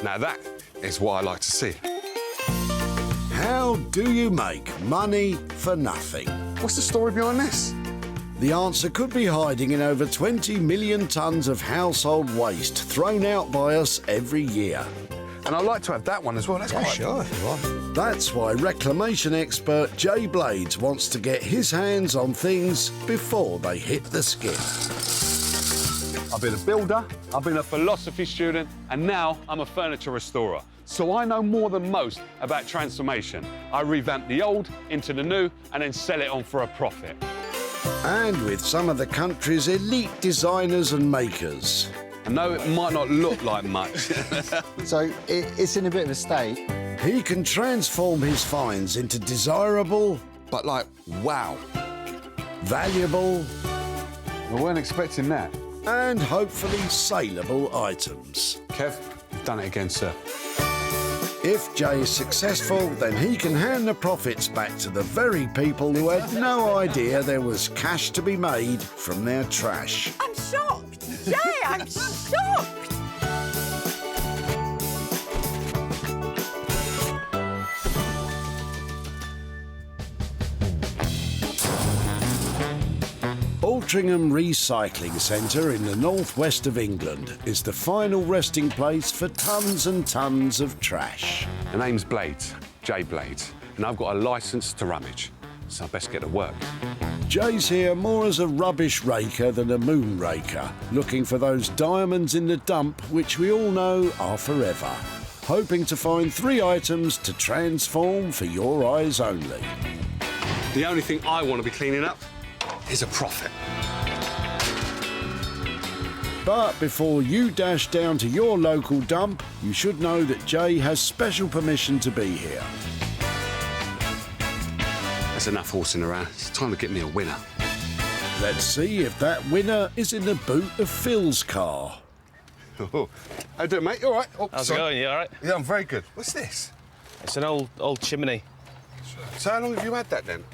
Now that is what I like to see. How do you make money for nothing? What's the story behind this? The answer could be hiding in over 20 million tonnes of household waste thrown out by us every year. And I'd like to have that one as well. That's quite Sure, if you want. That's why reclamation expert Jay Blades wants to get his hands on things before they hit the skip. I've been a builder, I've been a philosophy student, and now I'm a furniture restorer. So I know more than most about transformation. I revamp the old into the new and then sell it on for a profit. And with some of the country's elite designers and makers. I know it might not look like much. So it's in a bit of a state. He can transform his finds into desirable, But like, wow. valuable, I weren't expecting that. and hopefully saleable items. Kev, you've done it again, sir. If Jay is successful, then he can hand the profits back to the very people who had no idea there was cash to be made from their trash. I'm shocked! Jay, I'm shocked! Altrincham Recycling Centre in the northwest of England is the final resting place for tons and tons of trash. The name's Blades, Jay Blades, and I've got a licence to rummage, so I best get to work. Jay's here more as a rubbish raker than a moon raker, looking for those diamonds in the dump which we all know are forever, hoping to find 3 items to transform for your eyes only. The only thing I want to be cleaning up is a profit. But before you dash down to your local dump, you should know that Jay has special permission to be here. There's enough horsing around. It's time to get me a winner. Let's see if that winner is in the boot of Phil's car. How you doing, mate? You all right? Oh, How's sorry. it going? You all right? Yeah, I'm very good. What's this? It's an old chimney. So how long have you had that then?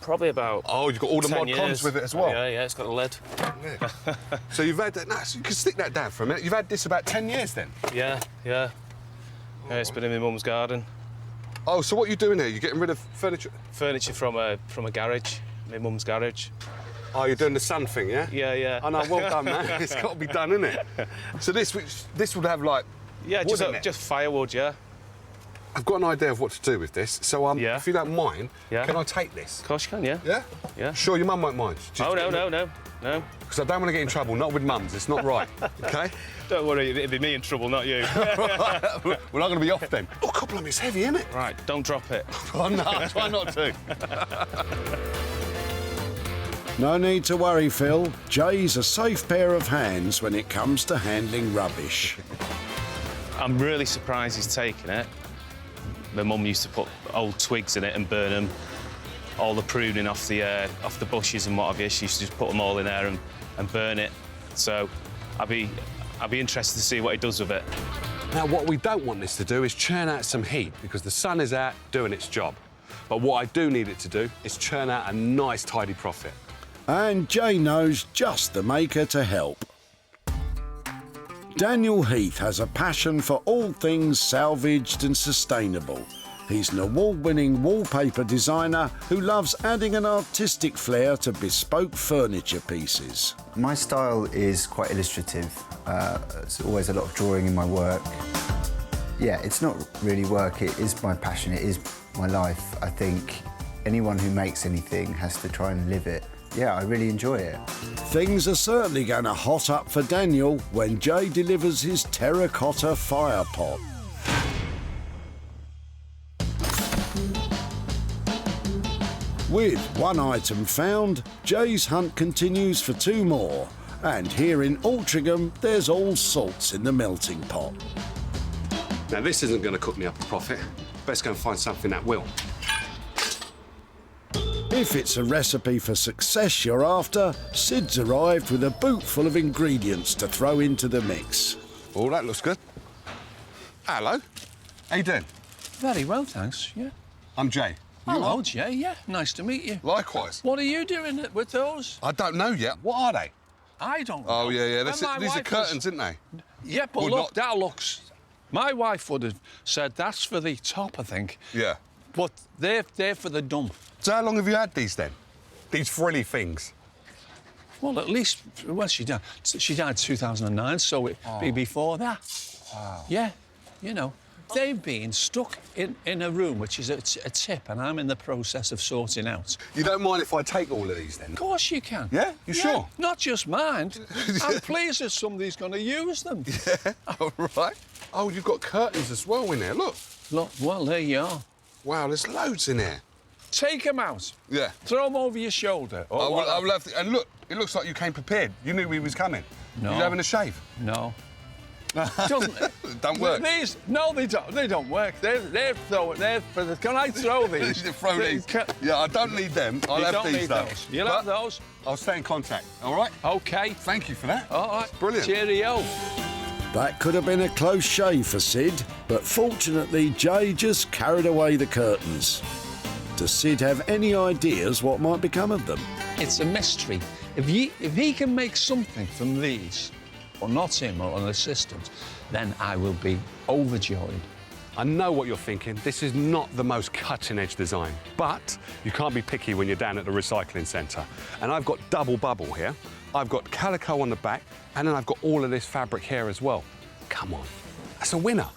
Probably about. Oh, you've got all the 10 mod years. cons with it as well? Yeah, it's got the lead. Yeah. So you've had that. No, so you can stick that down for a minute. You've had this about 10 years then? Yeah. It's been in my mum's garden. Oh, so what are you doing here? You're getting rid of furniture? Furniture from a garage, my mum's garage. Oh, you're doing the sun thing, yeah? Yeah. Oh, no, well done, man. It's got to be done, isn't it? So this would have, like, Yeah, wood in it. just firewood, yeah. I've got an idea of what to do with this. So, Yeah. if you don't mind, Yeah. can I take this? Of course you can, yeah. Yeah? Yeah. Sure, your mum won't mind. Oh, no. Because I don't want to get in trouble, not with mums. It's not right, OK? Don't worry, it'd be me in trouble, not you. Right. Well, I'm going to be off then. Oh, God, blimey, it's heavy, isn't it? Right, don't drop it. Oh, no, try not to. No need to worry, Phil. Jay's a safe pair of hands when it comes to handling rubbish. I'm really surprised he's taken it. My mum used to put old twigs in it and burn them. All the pruning off the bushes and what have you. She used to just put them all in there and burn it. So I'd be interested to see what he does with it. Now, what we don't want this to do is churn out some heat because the sun is out doing its job. But what I do need it to do is churn out a nice, tidy profit. And Jay knows just the maker to help. Daniel Heath has a passion for all things salvaged and sustainable. He's an award-winning wallpaper designer who loves adding an artistic flair to bespoke furniture pieces. My style is quite illustrative. There's always a lot of drawing in my work. Yeah, it's not really work, it is my passion, it is my life. I think anyone who makes anything has to try and live it. Yeah, I really enjoy it. Things are certainly going to hot up for Daniel when Jay delivers his terracotta fire pot. With 1 item found, Jay's hunt continues for 2 more. And here in Altrincham, there's all sorts in the melting pot. Now, this isn't going to cook me up a profit. Best go and find something that will. If it's a recipe for success you're after, Sid's arrived with a boot full of ingredients to throw into the mix. Oh, that looks good. Hello. How you doing? Very well, thanks, yeah. I'm Jay. You Hello, are? Jay, yeah, nice to meet you. Likewise. What are you doing with those? I don't know yet. What are they? I don't know. Oh, yeah. When my These are wife curtains, was- aren't they? Yeah, but Would look, not- that looks... My wife would have said that's for the top, I think. Yeah. But they're for the dump. So how long have you had these then? These frilly things? Well, at least, well, she died 2009, so it'd be before that. Wow. Yeah, you know. They've been stuck in a room, which is a tip, and I'm in the process of sorting out. You don't mind if I take all of these then? Of course you can. Yeah? You sure? Not just mine. I'm pleased that somebody's going to use them. Yeah, all right. Oh, you've got curtains as well in there, look. Look, well, there you are. Wow, there's loads in there. Take them out. Yeah. Throw them over your shoulder. or I will whatever. have to, and look, it looks like you came prepared. You knew we was coming. No. You having a shave? No. Doesn't it? Don't work. These, no, they don't. They don't work. They're for the. Can I throw these? You throw these. Yeah, I don't need them. I'll You have don't these need though. those. You'll But have those. I'll stay in contact. All right. Okay. Thank you for that. All right. Brilliant. Cheerio. That could have been a close shave for Sid, but fortunately Jay just carried away the curtains. Does Sid have any ideas what might become of them? It's a mystery. If he can make something from these, or not him or an assistant, then I will be overjoyed. I know what you're thinking. This is not the most cutting-edge design, but you can't be picky when you're down at the recycling centre. And I've got double bubble here. I've got calico on the back, and then I've got all of this fabric here as well. Come on, that's a winner.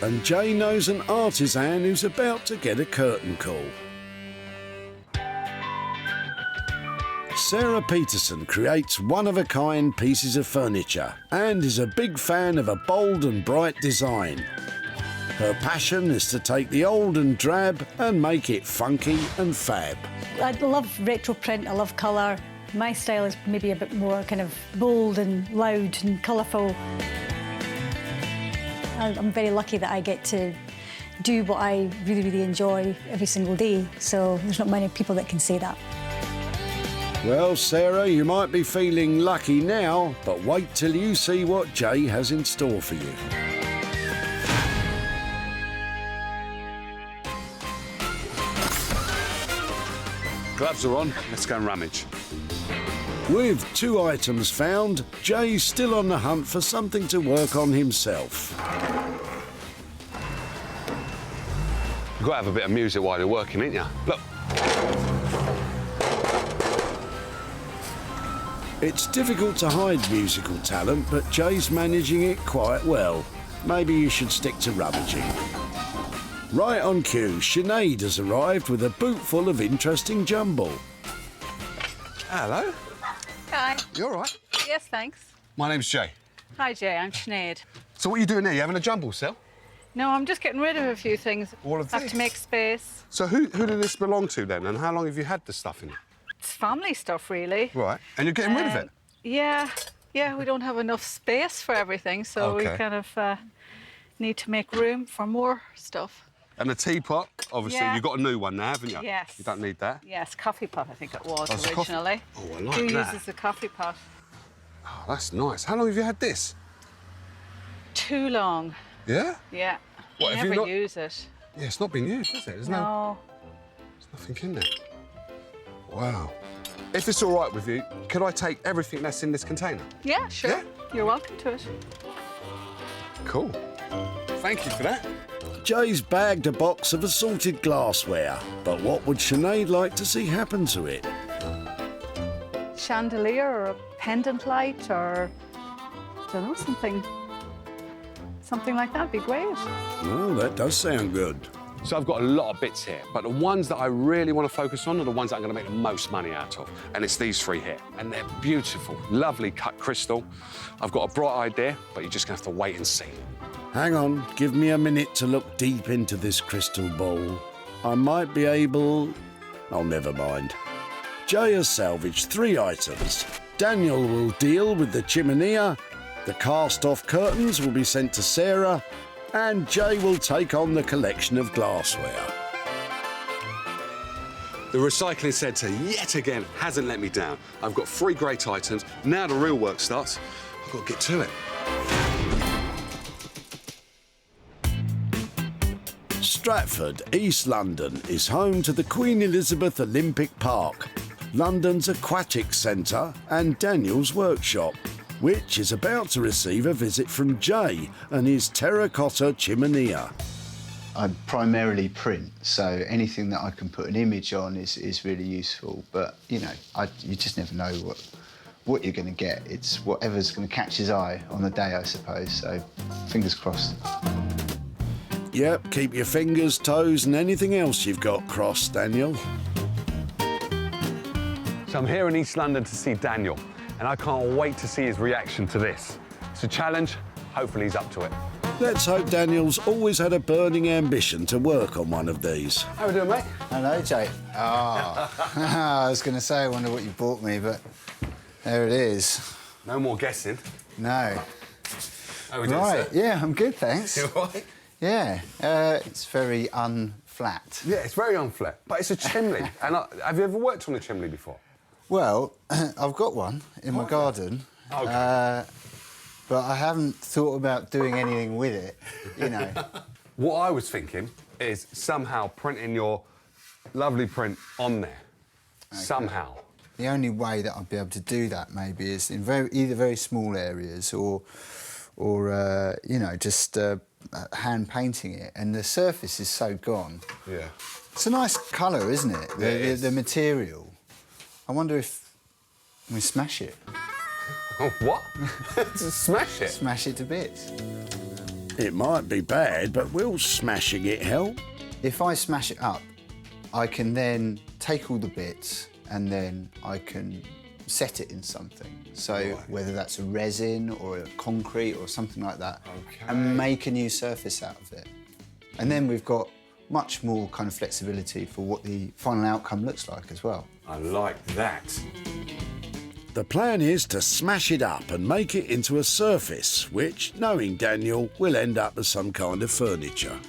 And Jay knows an artisan who's about to get a curtain call. Sarah Peterson creates one-of-a-kind pieces of furniture and is a big fan of a bold and bright design. Her passion is to take the old and drab and make it funky and fab. I love retro print, I love colour. My style is maybe a bit more kind of bold and loud and colourful. I'm very lucky that I get to do what I really, really enjoy every single day, so there's not many people that can say that. Well, Sarah, you might be feeling lucky now, but wait till you see what Jay has in store for you. Gloves are on, let's go and rummage. With 2 items found, Jay's still on the hunt for something to work on himself. You've got to have a bit of music while you're working, ain't you? Look. It's difficult to hide musical talent, but Jay's managing it quite well. Maybe you should stick to rummaging. Right on cue, Sinead has arrived with a boot full of interesting jumble. Hello. Hi. You all right? Yes, thanks. My name's Jay. Hi, Jay. I'm Sinead. So what are you doing there? You having a jumble sale? No, I'm just getting rid of a few things. All of Have this? to make space. So who did this belong to then, and how long have you had the stuff in it? It's family stuff, really. Right. And you're getting rid of it? Yeah. Yeah, we don't have enough space for everything, so we Okay. kind of need to make room for more stuff. And the teapot, obviously, Yeah. you've got a new one now, haven't you? Yes. You don't need that. Yes, coffee pot, I think it was That's a coffee- originally. Oh, I like Who that. uses the coffee pot? Oh, that's nice. How long have you had this? Too long. Yeah? Yeah. What, have you Never not- use it. Yeah, it's not been used, is it? There's No. there's nothing in there. Wow. If it's all right with you, could I take everything that's in this container? Yeah, sure. Yeah? You're welcome to it. Cool. Thank you for that. Jay's bagged a box of assorted glassware, but what would Sinead like to see happen to it? Chandelier or a pendant light or, I don't know, something like that would be great. Oh, that does sound good. So I've got a lot of bits here, but the ones that I really want to focus on are the ones that I'm going to make the most money out of. And it's these 3 here. And they're beautiful, lovely cut crystal. I've got a bright idea, but you're just going to have to wait and see. Hang on, give me a minute to look deep into this crystal bowl. I might be able... Oh, never mind. Jay has salvaged 3 items. Daniel will deal with the chiminea, the cast-off curtains will be sent to Sarah, and Jay will take on the collection of glassware. The recycling centre, yet again, hasn't let me down. I've got 3 great items. Now the real work starts. I've got to get to it. Stratford, East London, is home to the Queen Elizabeth Olympic Park, London's aquatic centre and Daniel's workshop. which is about to receive a visit from Jay and his terracotta chiminea. I primarily print, so anything that I can put an image on is really useful. But, you know, you just never know what you're going to get. It's whatever's going to catch his eye on the day, I suppose, so fingers crossed. Yep, keep your fingers, toes and anything else you've got crossed, Daniel. So I'm here in East London to see Daniel, and I can't wait to see his reaction to this. It's a challenge, hopefully he's up to it. Let's hope Daniel's always had a burning ambition to work on one of these. How we doing, mate? Hello, Jay. I was going to say, I wonder what you bought me, but there it is. No more guessing. No. How we doing, Right, sir? yeah, I'm good, thanks. You all right? Yeah, it's very unflat. Yeah, it's very unflat, but it's a chimney. And have you ever worked on a chimney before? Well, I've got one in my garden. Okay. But I haven't thought about doing anything with it, you know. What I was thinking is somehow printing your lovely print on there. Okay. Somehow. The only way that I'd be able to do that maybe is in either very small areas or you know, just hand painting it. And the surface is so gone. Yeah. It's a nice colour, isn't it? Yeah, it is. The material. I wonder if we smash it. Oh, what? Smash it? Smash it to bits. It might be bad, but will smashing it help? If I smash it up, I can then take all the bits and then I can set it in something. So whether that's a resin or a concrete or something like that, and make a new surface out of it. And then we've got much more kind of flexibility for what the final outcome looks like as well. I like that. The plan is to smash it up and make it into a surface, which, knowing Daniel, will end up as some kind of furniture.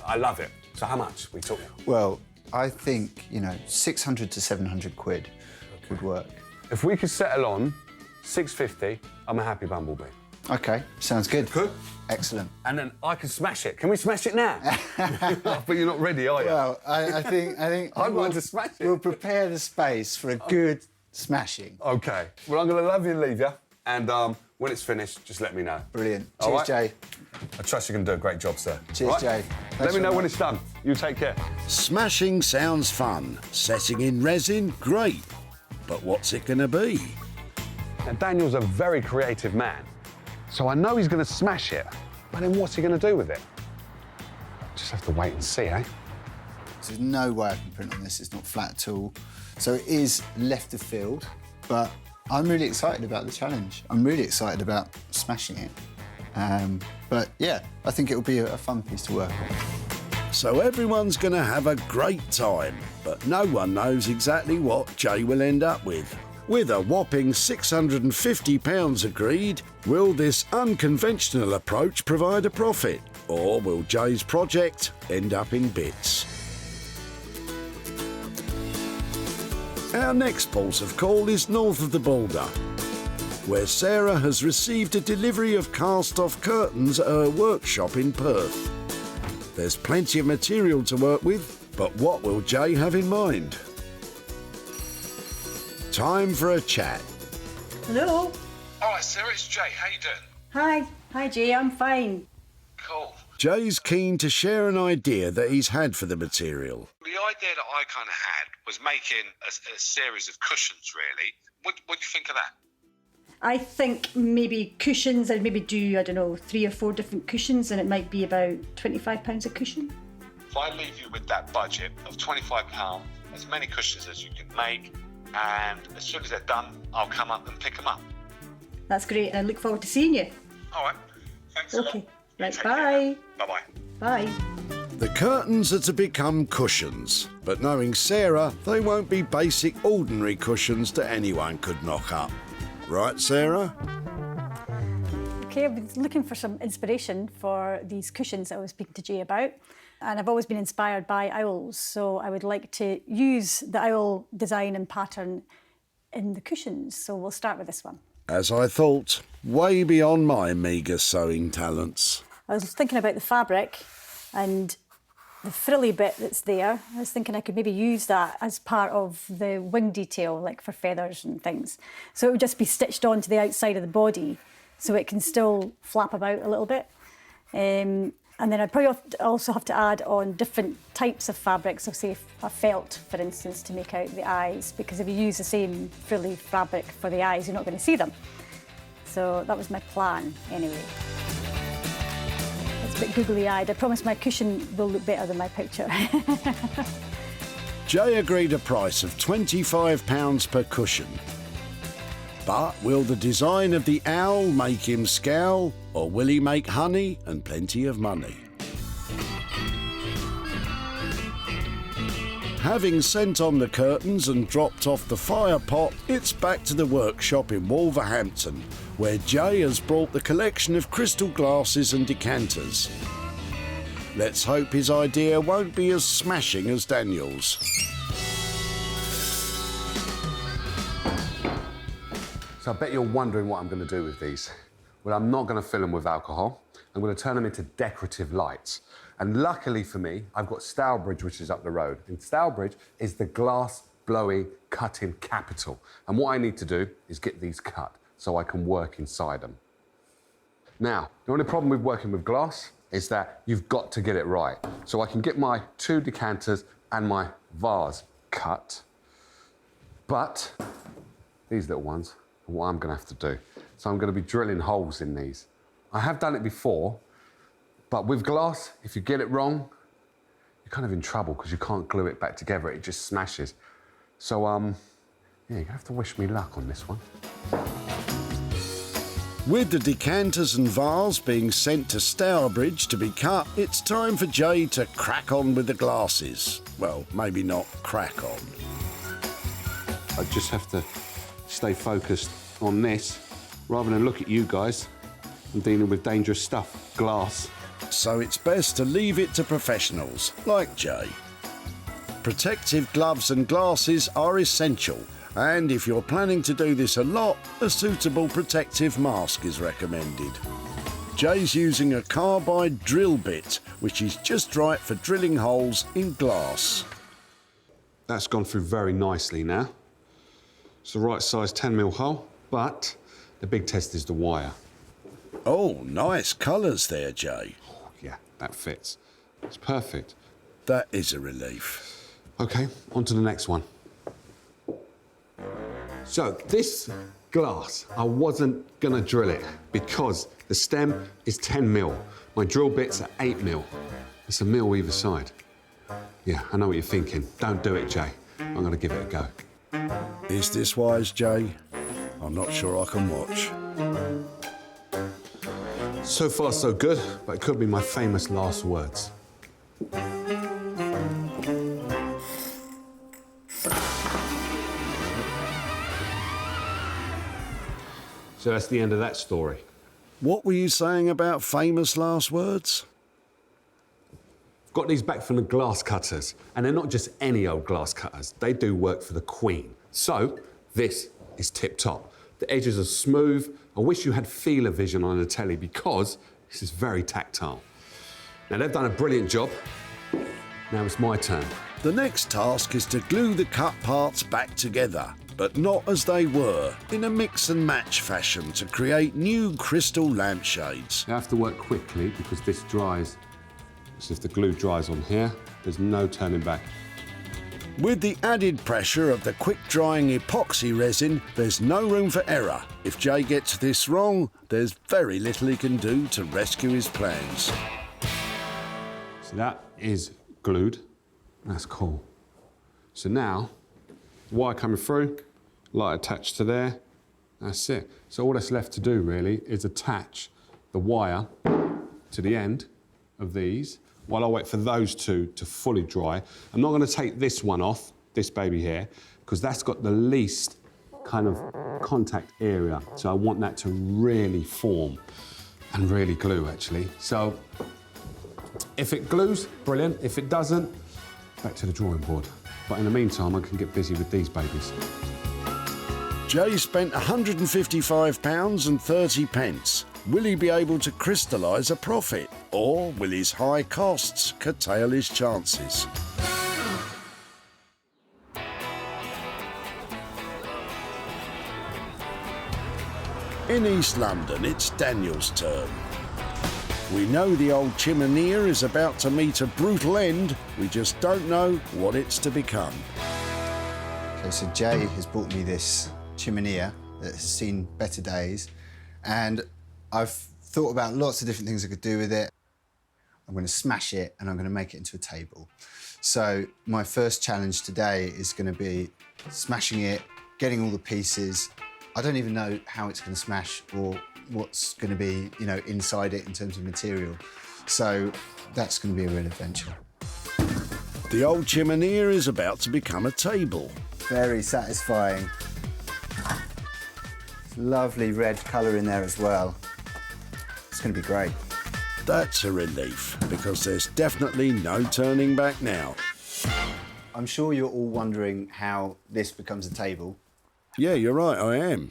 I love it. So how much we talking? Well, I think, you know, 600 to 700 quid would work. If we could settle on 650, I'm a happy bumblebee. OK, sounds good. Good. Excellent. And then I can smash it. Can we smash it now? But you're not ready, are you? Well, I think I'd like to smash it. We'll prepare the space for a good smashing. OK. Well, I'm going to love you and leave you. And when it's finished, just let me know. Brilliant. All Cheers, right? Jay. I trust you're going to do a great job, sir. Cheers, Right? Jay. Let Thanks me know very when much. it's done. You take care. Smashing sounds fun. Setting in resin, great. But what's it going to be? Now, Daniel's a very creative man, so I know he's going to smash it. But then what's he going to do with it? Just have to wait and see, eh? There's no way I can print on this. It's not flat at all. So it is left of field, but I'm really excited about the challenge. I'm really excited about smashing it. But yeah, I think it'll be a fun piece to work on. So everyone's going to have a great time, but no one knows exactly what Jay will end up with. With a whopping £650 agreed, will this unconventional approach provide a profit? Or will Jay's project end up in bits? Our next pulse of call is north of the border, where Sarah has received a delivery of cast-off curtains at her workshop in Perth. There's plenty of material to work with, but what will Jay have in mind? Time for a chat. Hello. All right, Sarah, it's Jay. How you doing? Hi. Hi, Jay. I'm fine. Cool. Jay's keen to share an idea that he's had for the material. The idea that I kind of had was making a series of cushions, really. What do you think of that? I think maybe cushions, I'd maybe do, I don't know, 3 or 4 different cushions, and it might be about £25 a cushion. If I leave you with that budget of £25, as many cushions as you can make, and as soon as they're done, I'll come up and pick them up. That's great, and I look forward to seeing you. All right. Thanks a lot. Okay. Right, Take bye. care. Bye-bye. Bye. The curtains are to become cushions, but knowing Sarah, they won't be basic, ordinary cushions that anyone could knock up. Right, Sarah? Okay, I've been looking for some inspiration for these cushions that I was speaking to Jay about. And I've always been inspired by owls, so I would like to use the owl design and pattern in the cushions. So we'll start with this one. As I thought, way beyond my meagre sewing talents. I was thinking about the fabric, and the frilly bit that's there, I was thinking I could maybe use that as part of the wing detail, like for feathers and things. So it would just be stitched onto the outside of the body so it can still flap about a little bit. And then I'd probably also have to add on different types of fabrics, so say a felt, for instance, to make out the eyes, because if you use the same frilly fabric for the eyes, you're not going to see them. So that was my plan, anyway. It's a bit googly-eyed. I promise my cushion will look better than my picture. Jay agreed a price of £25 per cushion. But will the design of the owl make him scowl, or will he make honey and plenty of money? Having sent on the curtains and dropped off the fire pot, it's back to the workshop in Wolverhampton, where Jay has brought the collection of crystal glasses and decanters. Let's hope his idea won't be as smashing as Daniel's. So I bet you're wondering what I'm going to do with these. Well, I'm not going to fill them with alcohol. I'm going to turn them into decorative lights. And luckily for me, I've got Stourbridge, which is up the road. And Stourbridge is the glass blowing, cutting capital. And what I need to do is get these cut so I can work inside them. Now, the only problem with working with glass is that you've got to get it right. So I can get my 2 decanters and my vase cut, but these little ones are what I'm going to have to do. So I'm going to be drilling holes in these. I have done it before, but with glass, if you get it wrong, you're kind of in trouble because you can't glue it back together. It just smashes. So, yeah, you're going to have to wish me luck on this one. With the decanters and vase being sent to Stourbridge to be cut, it's time for Jay to crack on with the glasses. Well, maybe not crack on. I just have to stay focused on this rather than look at you guys. I'm dealing with dangerous stuff, glass. So it's best to leave it to professionals like Jay. Protective gloves and glasses are essential, and if you're planning to do this a lot, a suitable protective mask is recommended. Jay's using a carbide drill bit, which is just right for drilling holes in glass. That's gone through very nicely now. It's the right size 10mm hole, but the big test is the wire. Oh, nice colours there, Jay. Oh, yeah, that fits. It's perfect. That is a relief. OK, on to the next one. So this glass, I wasn't going to drill it because the stem is 10mm. My drill bits are 8mm. It's a mil either side. Yeah, I know what you're thinking. Don't do it, Jay. I'm going to give it a go. Is this wise, Jay? I'm not sure I can watch. So far, so good, but it could be my famous last words. So that's the end of that story. What were you saying about famous last words? Got these back from the glass cutters, and they're not just any old glass cutters. They do work for the Queen. So this is tip-top. The edges are smooth. I wish you had feeler vision on the telly because this is very tactile. Now, they've done a brilliant job. Now it's my turn. The next task is to glue the cut parts back together, but not as they were, in a mix and match fashion to create new crystal lampshades. You have to work quickly because this dries. So if the glue dries on here, there's no turning back. With the added pressure of the quick-drying epoxy resin, there's no room for error. If Jay gets this wrong, there's very little he can do to rescue his plans. So that is glued. That's cool. So now, wire coming through, light attached to there. That's it. So all that's left to do, really, is attach the wire to the end of these while I wait for those two to fully dry. I'm not going to take this one off, this baby here, because that's got the least kind of contact area. So I want that to really form and really glue, actually. So if it glues, brilliant. If it doesn't, back to the drawing board. But in the meantime, I can get busy with these babies. Jay spent £155.30. Will he be able to crystallise a profit, or will his high costs curtail his chances? In East London, it's Daniel's turn. We know the old Chiminea is about to meet a brutal end. We just don't know what it's to become. Okay, so Jay has bought me this Chiminea that has seen better days, and I've thought about lots of different things I could do with it. I'm going to smash it and I'm going to make it into a table. So my first challenge today is going to be smashing it, getting all the pieces. I don't even know how it's going to smash or what's going to be, you know, inside it in terms of material. So that's going to be a real adventure. The old Chiminea is about to become a table. Very satisfying. Lovely red colour in there as well. It's going to be great. That's a relief, because there's definitely no turning back now. I'm sure you're all wondering how this becomes a table. Yeah, you're right, I am.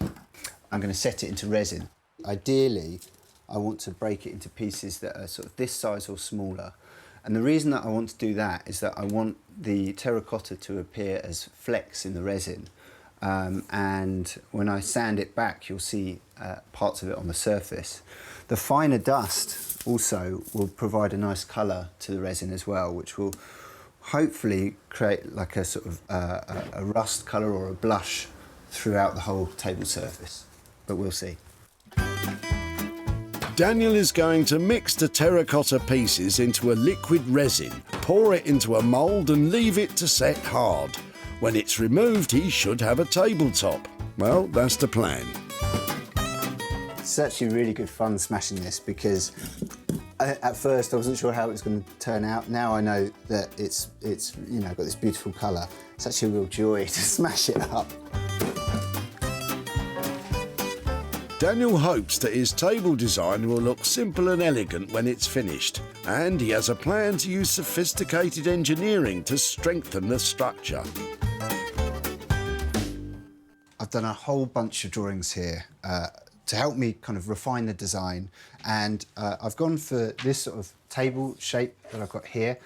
I'm going to set it into resin. Ideally, I want to break it into pieces that are sort of this size or smaller. And the reason that I want to do that is that I want the terracotta to appear as flecks in the resin. And when I sand it back, you'll see parts of it on the surface. The finer dust also will provide a nice colour to the resin as well, which will hopefully create like a sort of a rust colour or a blush throughout the whole table surface. But we'll see. Daniel is going to mix the terracotta pieces into a liquid resin, pour it into a mould and leave it to set hard. When it's removed, he should have a tabletop. Well, that's the plan. It's actually really good fun smashing this because at first I wasn't sure how it was going to turn out. Now I know that it's you know, got this beautiful colour. It's actually a real joy to smash it up. Daniel hopes that his table design will look simple and elegant when it's finished, and he has a plan to use sophisticated engineering to strengthen the structure. I've done a whole bunch of drawings here to help me kind of refine the design, and I've gone for this sort of table shape that I've got here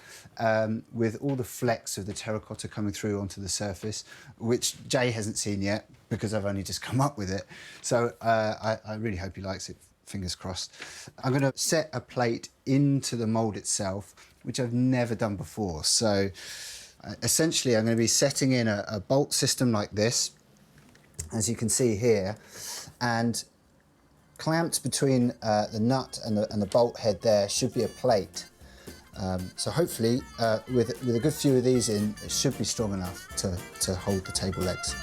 with all the flecks of the terracotta coming through onto the surface, which Jay hasn't seen yet because I've only just come up with it. So I really hope he likes it, fingers crossed. I'm going to set a plate into the mould itself, which I've never done before. So essentially I'm going to be setting in a bolt system like this, as you can see here, and clamped between the nut and the bolt head there should be a plate. So hopefully with a good few of these in, it should be strong enough to hold the table legs.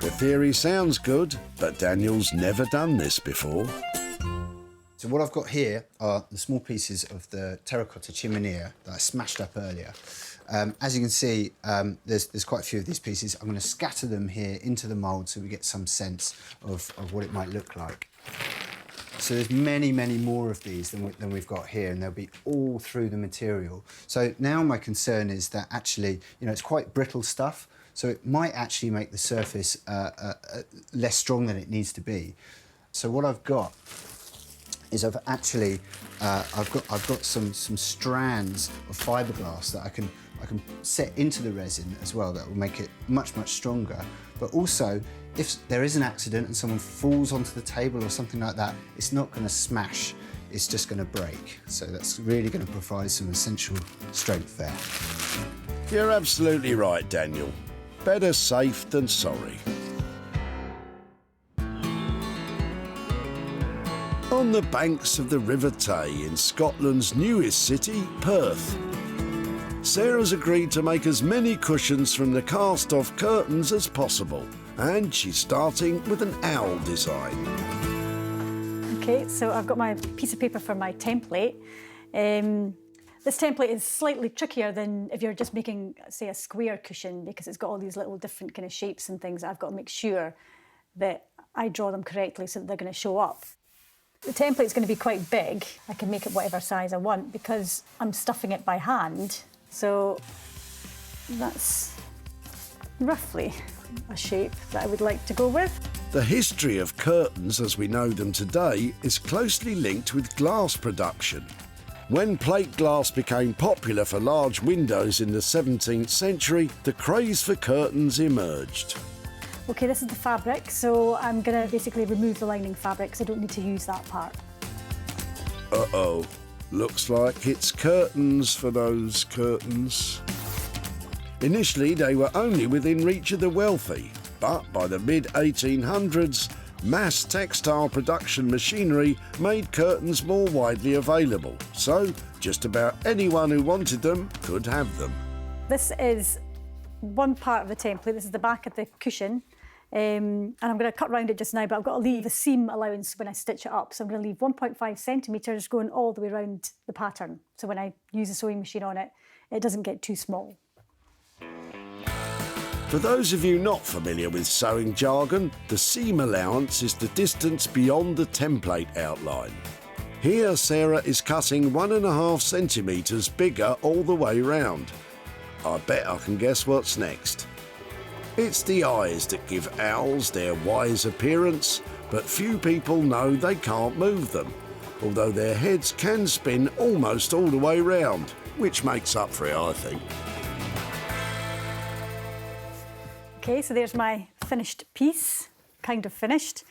The theory sounds good, but Daniel's never done this before. So what I've got here are the small pieces of the terracotta chiminea that I smashed up earlier. As you can see, there's quite a few of these pieces. I'm going to scatter them here into the mould so we get some sense of what it might look like. So there's many, many more of these than we've got here, and they'll be all through the material. So now my concern is that actually, you know, it's quite brittle stuff, so it might actually make the surface less strong than it needs to be. So what I've got is I've got some strands of fiberglass that I can set into the resin as well, that will make it much stronger. But also, if there is an accident and someone falls onto the table or something like that, it's not going to smash, it's just going to break. So that's really going to provide some essential strength there. You're absolutely right, Daniel. Better safe than sorry. On the banks of the River Tay in Scotland's newest city, Perth, Sarah's agreed to make as many cushions from the cast-off curtains as possible, and she's starting with an owl design. Okay, so I've got my piece of paper for my template. This template is slightly trickier than if you're just making, say, a square cushion, because it's got all these little different kind of shapes and things. I've got to make sure that I draw them correctly so that they're going to show up. The template's going to be quite big. I can make it whatever size I want because I'm stuffing it by hand. So that's roughly a shape that I would like to go with. The history of curtains as we know them today is closely linked with glass production. When plate glass became popular for large windows in the 17th century, the craze for curtains emerged. Okay, this is the fabric, so I'm going to basically remove the lining fabric because I don't need to use that part. Uh-oh, looks like it's curtains for those curtains. Initially, they were only within reach of the wealthy, but by the mid-1800s, mass textile production machinery made curtains more widely available, so just about anyone who wanted them could have them. This is one part of the template. This is the back of the cushion, and I'm going to cut round it just now, but I've got to leave a seam allowance when I stitch it up. So I'm going to leave 1.5 centimetres going all the way around the pattern. So when I use a sewing machine on it, it doesn't get too small. For those of you not familiar with sewing jargon, the seam allowance is the distance beyond the template outline. Here, Sarah is cutting 1.5 centimetres bigger all the way round. I bet I can guess what's next. It's the eyes that give owls their wise appearance, but few people know they can't move them, although their heads can spin almost all the way round, which makes up for it, I think. Okay, so there's my finished piece, kind of finished.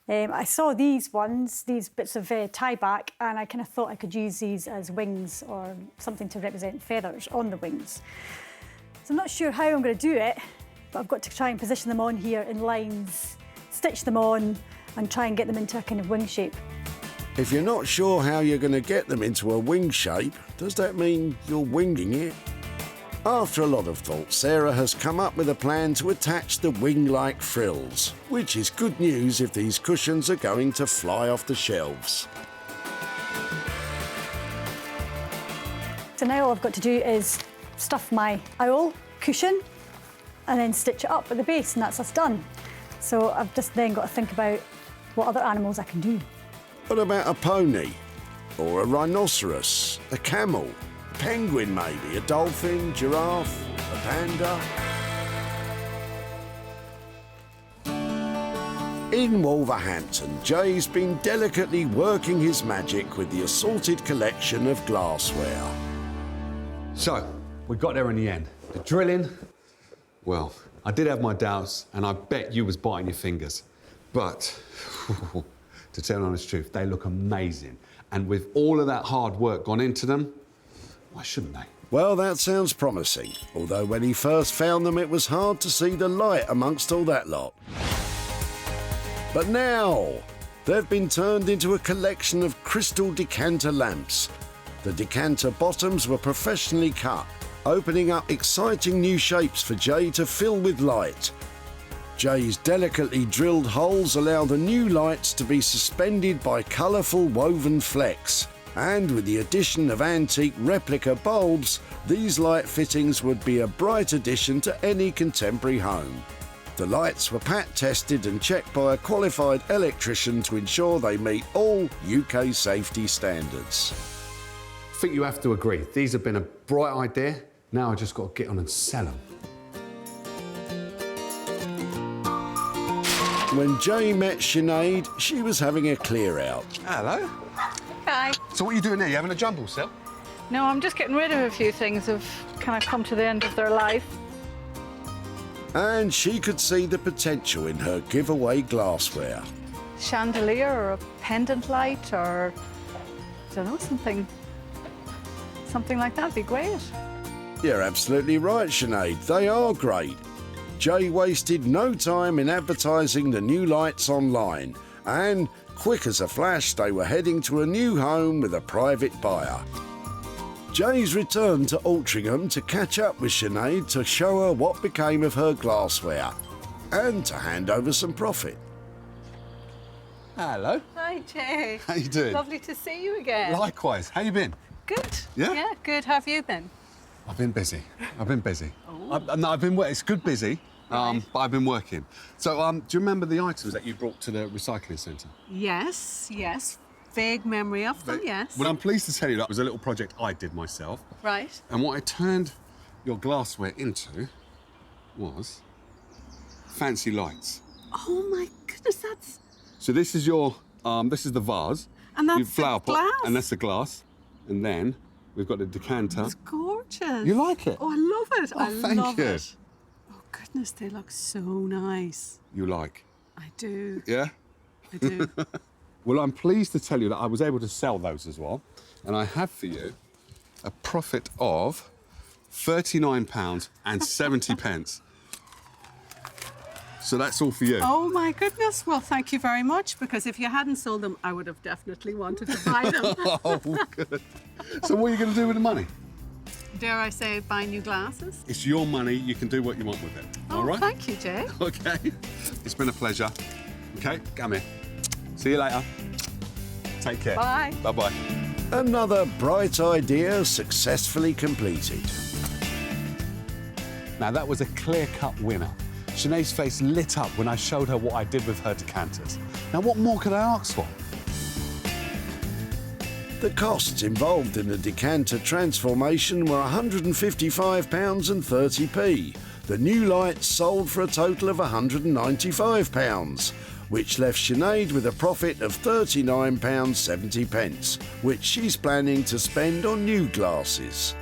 I saw these ones, these bits of tie back, and I kind of thought I could use these as wings or something to represent feathers on the wings. So I'm not sure how I'm going to do it, but I've got to try and position them on here in lines, stitch them on, and try and get them into a kind of wing shape. If you're not sure how you're going to get them into a wing shape, does that mean you're winging it? After a lot of thought, Sarah has come up with a plan to attach the wing-like frills, which is good news if these cushions are going to fly off the shelves. So now all I've got to do is stuff my owl cushion and then stitch it up at the base, and that's us done. So I've just then got to think about what other animals I can do. What about a pony? Or a rhinoceros? A camel? A penguin maybe? A dolphin? Giraffe? A panda? In Wolverhampton, Jay's been delicately working his magic with the assorted collection of glassware. So, we got there in the end. The drilling, well, I did have my doubts, and I bet you was biting your fingers. But, to tell the honest truth, they look amazing. And with all of that hard work gone into them, why shouldn't they? Well, that sounds promising, although when he first found them, it was hard to see the light amongst all that lot. But now, they've been turned into a collection of crystal decanter lamps. The decanter bottoms were professionally cut, opening up exciting new shapes for Jay to fill with light. Jay's delicately drilled holes allow the new lights to be suspended by colourful woven flecks. And with the addition of antique replica bulbs, these light fittings would be a bright addition to any contemporary home. The lights were pat tested and checked by a qualified electrician to ensure they meet all UK safety standards. I think you have to agree, these have been a bright idea. Now I just got to get on and sell them. When Jay met Sinead, she was having a clear out. Hello. Hi. So what are you doing there? You having a jumble sale? No, I'm just getting rid of a few things that have kind of come to the end of their life. And she could see the potential in her giveaway glassware. Chandelier or a pendant light or, I don't know, something like that would be great. You're absolutely right, Sinead. They are great. Jay wasted no time in advertising the new lights online, and quick as a flash, they were heading to a new home with a private buyer. Jay's returned to Altrincham to catch up with Sinead to show her what became of her glassware and to hand over some profit. Hello. Hi, Jay. How you doing? Lovely to see you again. Likewise. How you been? Good. Yeah? Yeah, good. How have you been? I've been busy. I've been. It's good busy. Right. But I've been working. So, do you remember the items that you brought to the recycling centre? Yes, yes. Vague memory of them, yes. Well, I'm pleased to tell you that was a little project I did myself. Right. And what I turned your glassware into was fancy lights. Oh my goodness, that's... So this is your, this is the vase. And that's Your flower the glass. pot, and that's the glass. And then we've got the decanter. It's gorgeous. You like it? Oh, I love it. Oh, I thank love you. it. Oh, goodness, they look so nice. You like? I do. Yeah? I do. Well, I'm pleased to tell you that I was able to sell those as well. And I have for you a profit of £39.70. So that's all for you. Oh, my goodness. Well, thank you very much, because if you hadn't sold them, I would have definitely wanted to buy them. Oh, good. So what are you going to do with the money? Dare I say, buy new glasses? It's your money. You can do what you want with it. Oh, all right? thank you, Jay. Okay. It's been a pleasure. Okay, come here. See you later. Take care. Bye. Bye-bye. Another bright idea successfully completed. Now, that was a clear-cut winner. Sinead's face lit up when I showed her what I did with her decanters. Now, what more could I ask for? The costs involved in the decanter transformation were £155.30p. The new lights sold for a total of £195, which left Sinead with a profit of £39.70, which she's planning to spend on new glasses.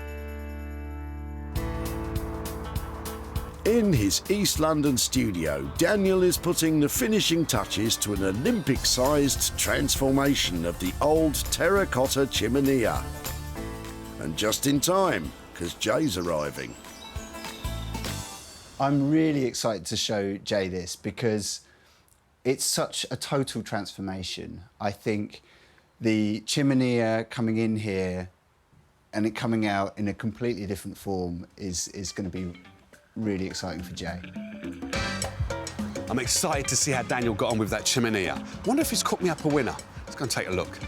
In his East London studio, Daniel is putting the finishing touches to an Olympic-sized transformation of the old terracotta chiminea. And just in time, because Jay's arriving. I'm really excited to show Jay this because it's such a total transformation. I think the chiminea coming in here and it coming out in a completely different form is going to be really exciting for Jay. I'm excited to see how Daniel got on with that chiminea. Wonder if he's cooked me up a winner. Let's go and take a look.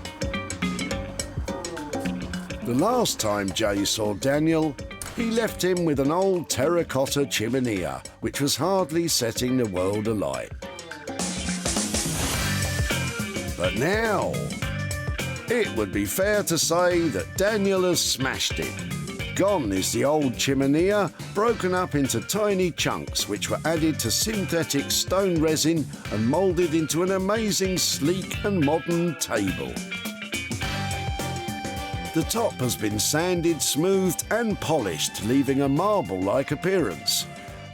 The last time Jay saw Daniel, he left him with an old terracotta chiminea, which was hardly setting the world alight. But now, it would be fair to say that Daniel has smashed it. Gone is the old chiminea, broken up into tiny chunks which were added to synthetic stone resin and moulded into an amazing sleek and modern table. The top has been sanded, smoothed and polished, leaving a marble-like appearance.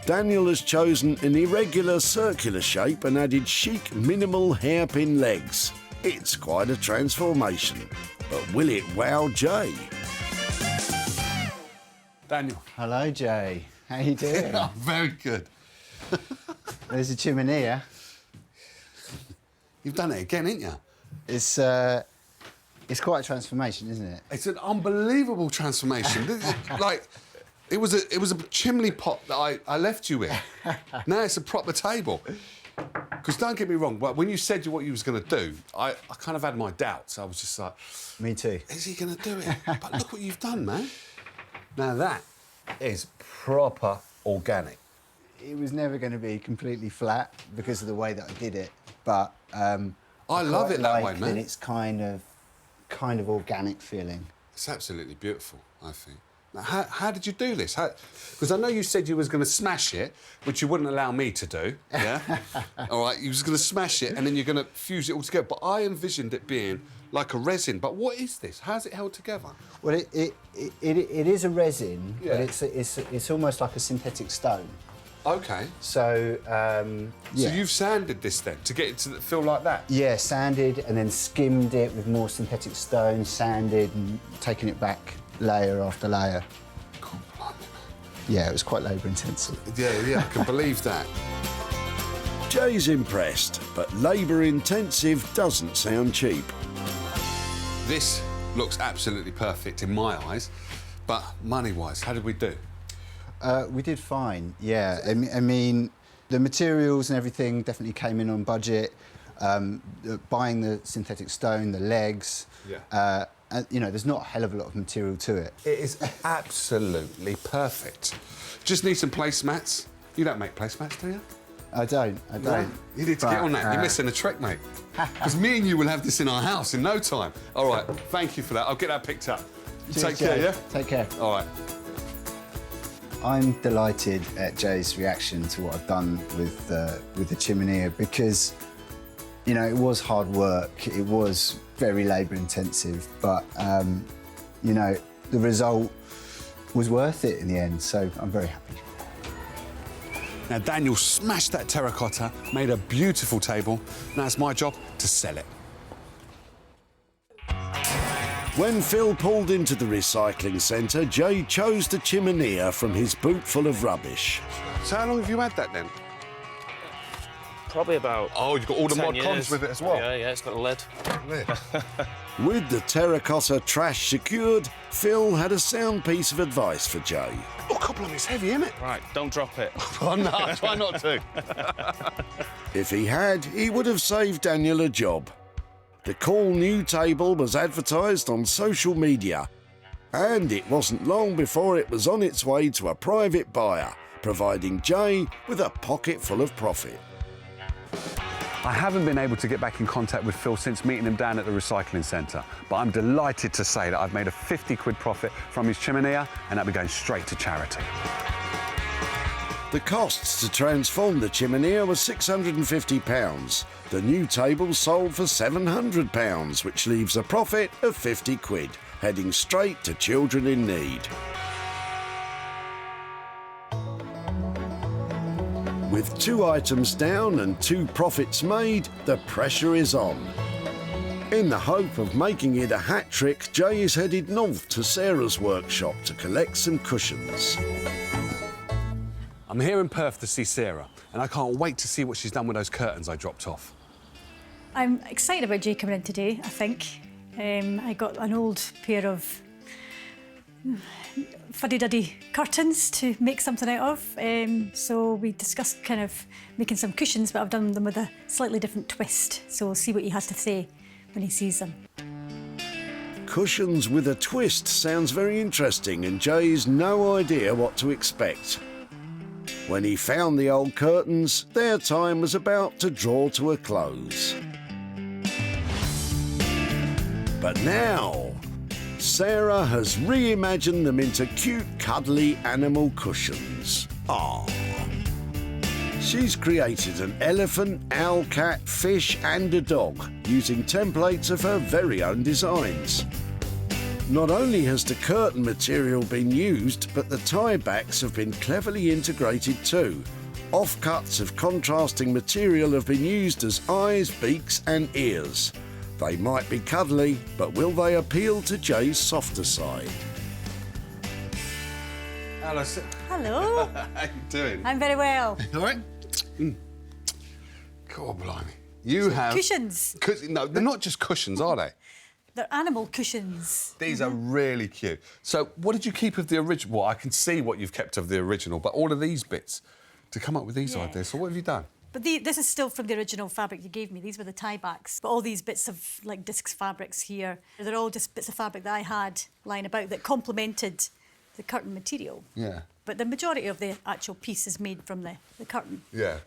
Daniel has chosen an irregular circular shape and added chic minimal hairpin legs. It's quite a transformation, but will it wow Jay? Daniel. Hello, Jay. How you doing? Oh, very good. There's a chiminea. You've done it again, ain't you? It's quite a transformation, isn't it? It's an unbelievable transformation. Like, it was a chimney pot that I left you with. Now it's a proper table. Because don't get me wrong, but when you said what you was going to do, I kind of had my doubts. I was just like... Me too. Is he going to do it? But look what you've done, man. Now that is proper organic. It was never going to be completely flat because of the way that I did it, but I love it that way, man. And it's kind of organic feeling. It's absolutely beautiful, I think. Now, how did you do this? Because I know you said you was going to smash it, which you wouldn't allow me to do. Yeah. All right. You was going to smash it, and then you're going to fuse it all together. But I envisioned it being like a resin. But what is this? How's it held together? Well, it is a resin, Yeah. but it's almost like a synthetic stone. Okay. So yeah. So you've sanded this then to get it to feel like that? Yeah, sanded and then skimmed it with more synthetic stone, sanded and taken it back layer after layer. God, blimey. Yeah, it was quite labour intensive. Yeah, I can believe that. Jay's impressed, but labour intensive doesn't sound cheap. This looks absolutely perfect in my eyes, but money-wise, how did we do? We did fine, yeah. I mean, the materials and everything definitely came in on budget. Buying the synthetic stone, the legs, Yeah. and, you know, there's not a hell of a lot of material to it. It is absolutely perfect. Just need some placemats. You don't make placemats, do you? I don't. You need to get on that. You're missing a trick, mate. Because me and you will have this in our house in no time. All right, thank you for that. I'll get that picked up. You Cheers, take care, Jay. yeah? Take care. All right. I'm delighted at Jay's reaction to what I've done with the Chiminea because, you know, it was hard work. It was very labour intensive, but, you know, the result was worth it in the end, so I'm very happy. Now, Daniel smashed that terracotta, made a beautiful table. Now it's my job to sell it. When Phil pulled into the recycling centre, Jay chose the Chiminea from his boot full of rubbish. So how long have you had that then? Probably about. Oh, you've got all the 10 mod years. cons with it as well? Yeah, it's got a lid. With the terracotta trash secured, Phil had a sound piece of advice for Jay. Oh, couple of it's heavy, isn't it? Right, don't drop it. Oh, no, try not to. If he had, he would have saved Daniel a job. The cool new table was advertised on social media, and it wasn't long before it was on its way to a private buyer, providing Jay with a pocket full of profit. I haven't been able to get back in contact with Phil since meeting him down at the recycling centre, but I'm delighted to say that I've made a 50 quid profit from his Chiminea, and that'll be going straight to charity. The costs to transform the Chiminea were £650. The new table sold for £700, which leaves a profit of 50 quid, heading straight to children in need. With 2 items down and 2 profits made, the pressure is on. In the hope of making it a hat trick, Jay is headed north to Sarah's workshop to collect some cushions. I'm here in Perth to see Sarah, and I can't wait to see what she's done with those curtains I dropped off. I'm excited about Jay coming in today, I think. I got an old pair of fuddy-duddy curtains to make something out of. So we discussed kind of making some cushions, but I've done them with a slightly different twist. So we'll see what he has to say when he sees them. Cushions with a twist sounds very interesting, and Jay's no idea what to expect. When he found the old curtains, their time was about to draw to a close. But now, Sarah has reimagined them into cute, cuddly animal cushions. Aww. She's created an elephant, owl, cat, fish and a dog using templates of her very own designs. Not only has the curtain material been used, but the tie-backs have been cleverly integrated too. Offcuts of contrasting material have been used as eyes, beaks and ears. They might be cuddly, but will they appeal to Jay's softer side? Hello, sir. Hello. How you doing? I'm very well. All right? God, blimey. You have... Cushions. No, they're not just cushions, are they? They're animal cushions. These are really cute. So what did you keep of the original? Well, I can see what you've kept of the original, but all of these bits to come up with these ideas. So what have you done? But this is still from the original fabric you gave me. These were the tie-backs. But all these bits of, like, discs fabrics here, they're all just bits of fabric that I had lying about that complemented the curtain material. Yeah. But the majority of the actual piece is made from the curtain. Yeah.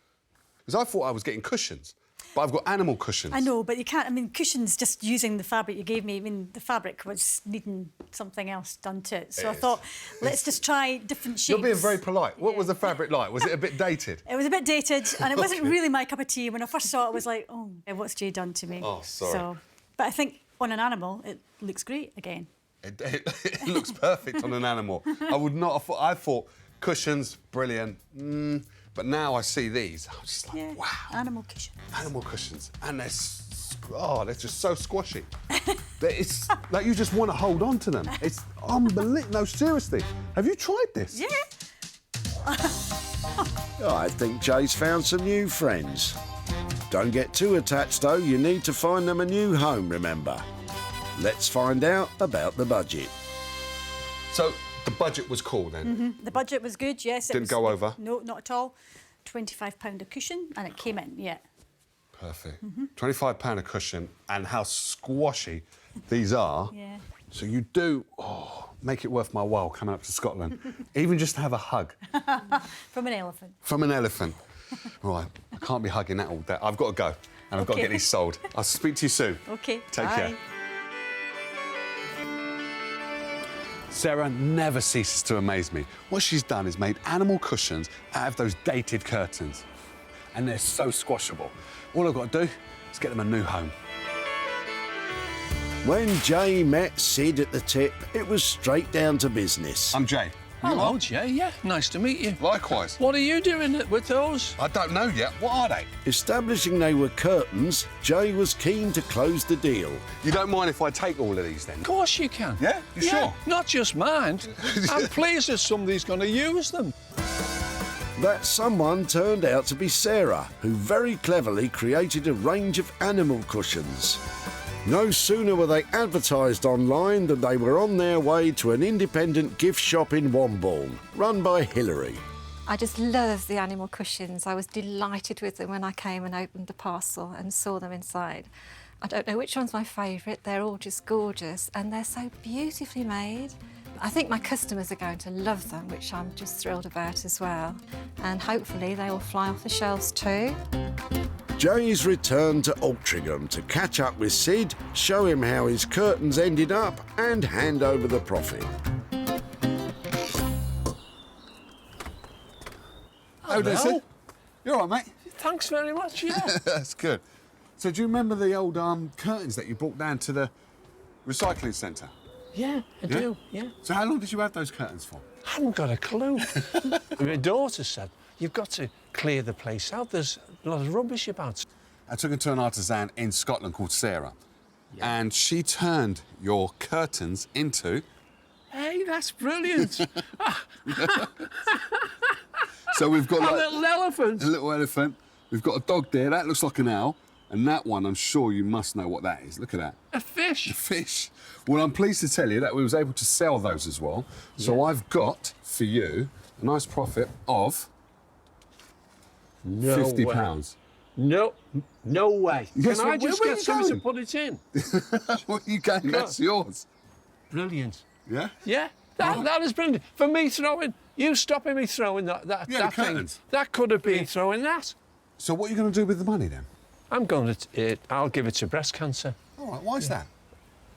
Because I thought I was getting cushions, but I've got animal cushions. I know, but you can't... I mean, cushions, just using the fabric you gave me, I mean, the fabric was needing something else done to it. So I thought, let's just try different shapes. You're being very polite. What was the fabric like? Was it a bit dated? It was a bit dated, and it wasn't really my cup of tea. When I first saw it, I was like, oh, what's Jay done to me? Oh, sorry. So, but I think on an animal, it looks great again. It looks perfect on an animal. I would not have thought... I thought cushions, brilliant. But now I see these, I'm just like, wow. Animal cushions. Animal cushions. And they're just so squashy. It's like you just want to hold on to them. It's unbelievable. No, seriously. Have you tried this? Yeah. I think Jay's found some new friends. Don't get too attached, though. You need to find them a new home, remember. Let's find out about the budget. So, the budget was cool, then? The budget was good, yes. Didn't go over? No, not at all. £25 a cushion, and it came in, yeah. Perfect. £25 a cushion, and how squashy these are. Yeah. So you do make it worth my while coming up to Scotland, even just to have a hug. From an elephant. From an elephant. Right, I can't be hugging that all day. I've got to go, and I've got to get these sold. I'll speak to you soon. OK, Take care. Sarah never ceases to amaze me. What she's done is made animal cushions out of those dated curtains. And they're so squashable. All I've got to do is get them a new home. When Jay met Sid at the tip, it was straight down to business. I'm Jay. Hello, Jay. Yeah, nice to meet you. Likewise. What are you doing with those? I don't know yet. What are they? Establishing they were curtains, Jay was keen to close the deal. You don't mind if I take all of these then? Of course you can. Yeah? You sure? Not just mine. I'm pleased that somebody's going to use them. That someone turned out to be Sarah, who very cleverly created a range of animal cushions. No sooner were they advertised online than they were on their way to an independent gift shop in Wombourne, run by Hilary. I just love the animal cushions. I was delighted with them when I came and opened the parcel and saw them inside. I don't know which one's my favourite. They're all just gorgeous and they're so beautifully made. I think my customers are going to love them, which I'm just thrilled about as well. And hopefully they will fly off the shelves too. Jay's returned to Altrincham to catch up with Sid, show him how his curtains ended up and hand over the profit. Oh, that's it. You're all right, mate? Thanks very much, yeah. That's good. So do you remember the old curtains that you brought down to the recycling centre? Yeah, I do, yeah. So how long did you have those curtains for? I haven't got a clue. My daughter said, you've got to clear the place out. There's a lot of rubbish about. I took her to an artisan in Scotland called Sarah, and she turned your curtains into... Hey, that's brilliant. So we've got a little elephant. A little elephant. We've got a dog there. That looks like an owl. And that one, I'm sure you must know what that is. Look at that. A fish. A fish. Well, I'm pleased to tell you that we was able to sell those as well. So I've got, for you, a nice profit of... No £50. No way. Yes, Can I just where get you something to going? put it in? What are you going? That's yours. Brilliant. Yeah? Yeah, that is brilliant. For me throwing, you stopping me throwing that the thing, curtains. that could have been throwing that. So what are you going to do with the money then? I'm going to, I'll give it to breast cancer. All right, why is that?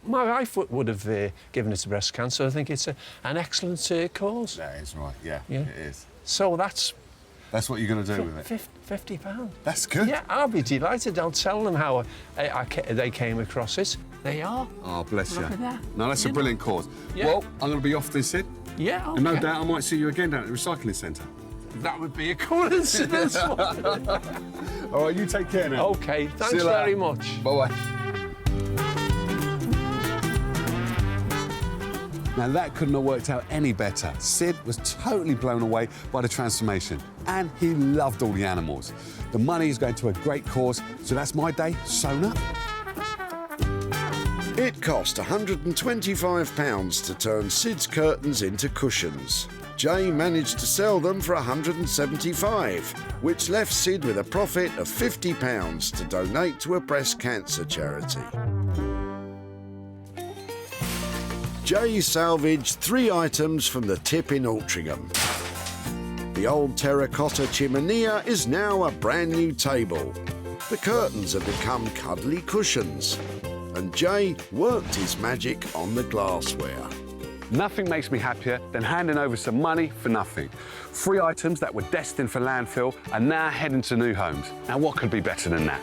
My wife would have given it to breast cancer. I think it's an excellent cause. That is right, yeah, Yeah. it is. So that's what you're going to do with it? £50. That's good. Yeah, I'll be delighted. I'll tell them how they came across it. They are. Oh, bless Look you. at that. No, that's a brilliant cause. Yeah. Well, I'm going to be off this, Sid. Yeah, okay. And no doubt I might see you again down at the recycling centre. That would be a coincidence. All right, you take care now. OK, See thanks you later. very much. Bye-bye. Now, that couldn't have worked out any better. Sid was totally blown away by the transformation, and he loved all the animals. The money is going to a great cause, so that's my day sewn up. It cost £125 to turn Sid's curtains into cushions. Jay managed to sell them for £175, which left Sid with a profit of £50 to donate to a breast cancer charity. Jay salvaged 3 items from the tip in Altrincham. The old terracotta chiminea is now a brand new table. The curtains have become cuddly cushions. And Jay worked his magic on the glassware. Nothing makes me happier than handing over some money for nothing. 3 items that were destined for landfill are now heading to new homes. Now, what could be better than that?